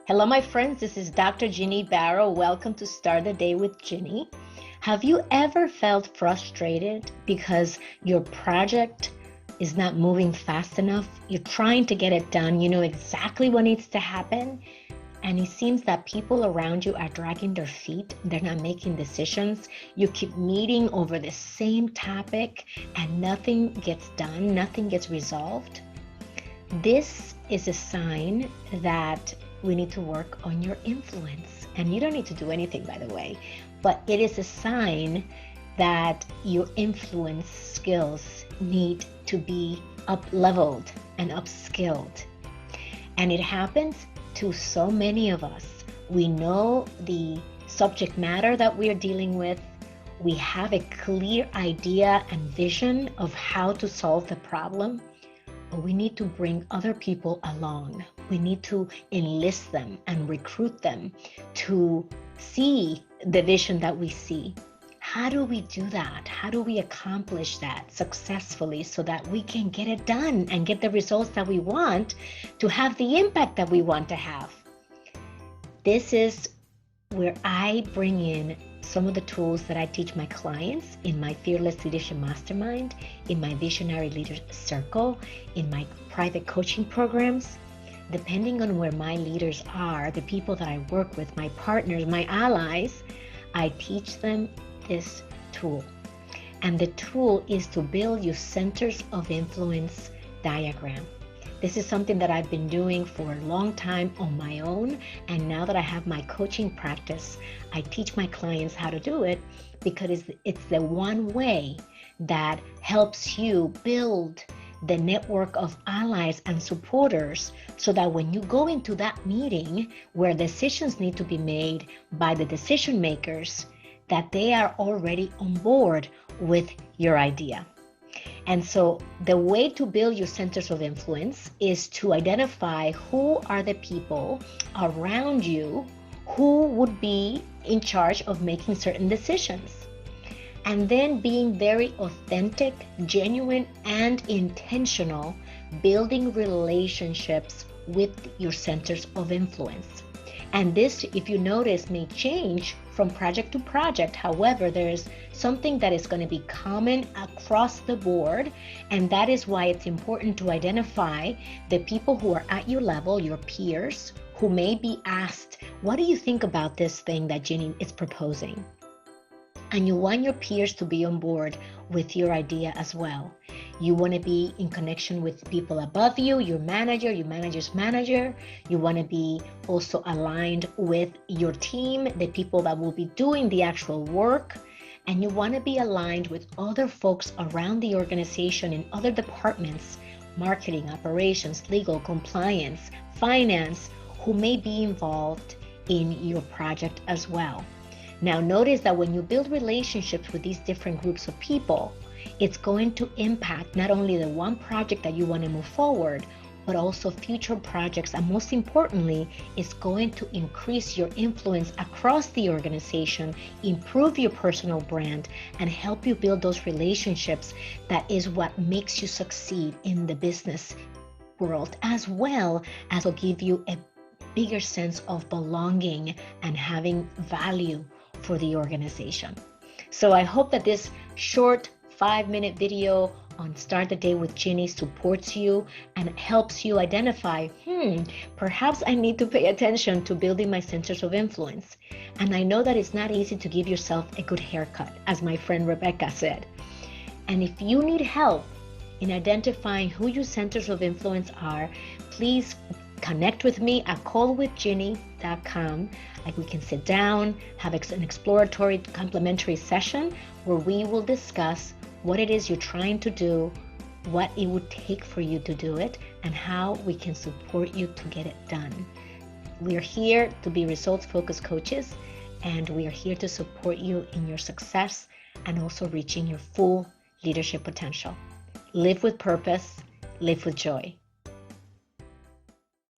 Hello, my friends. This is Dr. Ginny Barrow. Welcome to Start the Day with Ginny. Have you ever felt frustrated because your project is not moving fast enough? You're trying to get it done. You know exactly what needs to happen. And it seems that people around you are dragging their feet. They're not making decisions. You keep meeting over the same topic and nothing gets done. Nothing gets resolved. This is a sign that we need to work on your influence. And you don't need to do anything, by the way, but it is a sign that your influence skills need to be up-leveled and upskilled. And it happens to so many of us. We know the subject matter that we are dealing with. We have a clear idea and vision of how to solve the problem. But we need to bring other people along. We need to enlist them and recruit them to see the vision that we see. How do we do that? How do we accomplish that successfully so that we can get it done and get the results that we want to have the impact that we want to have? This is where I bring in some of the tools that I teach my clients in my Fearless Leadership Mastermind, in my Visionary Leaders Circle, in my private coaching programs. Depending on where my leaders are, the people that I work with, my partners, my allies, I teach them this tool. And the tool is to build your centers of influence diagram. This is something that I've been doing for a long time on my own. And now that I have my coaching practice, I teach my clients how to do it because it's the one way that helps you build the network of allies and supporters so that when you go into that meeting where decisions need to be made by the decision makers, that they are already on board with your idea. And so the way to build your centers of influence is to identify who are the people around you who would be in charge of making certain decisions. And then being very authentic, genuine, and intentional, building relationships with your centers of influence. And this, if you notice, may change from project to project. However, there's something that is going to be common across the board. And that is why it's important to identify the people who are at your level, your peers, who may be asked, what do you think about this thing that Ginny is proposing? And you want your peers to be on board with your idea as well. You want to be in connection with people above you, your manager, your manager's manager. You want to be also aligned with your team, the people that will be doing the actual work. And you want to be aligned with other folks around the organization in other departments, marketing, operations, legal, compliance, finance, who may be involved in your project as well. Now, notice that when you build relationships with these different groups of people, it's going to impact not only the one project that you want to move forward, but also future projects. And most importantly, it's going to increase your influence across the organization, improve your personal brand, and help you build those relationships. That is what makes you succeed in the business world, as well as will give you a bigger sense of belonging and having value for the organization. So I hope that this short 5-minute video on Start the Day with Ginny supports you and helps you identify, perhaps I need to pay attention to building my centers of influence. And I know that it's not easy to give yourself a good haircut, as my friend Rebecca said. And if you need help in identifying who your centers of influence are, please connect with me at callwithginny.com. Like, we can sit down, have an exploratory complimentary session where we will discuss what it is you're trying to do, what it would take for you to do it, and how we can support you to get it done. We are here to be results-focused coaches, and we are here to support you in your success and also reaching your full leadership potential. Live with purpose, live with joy.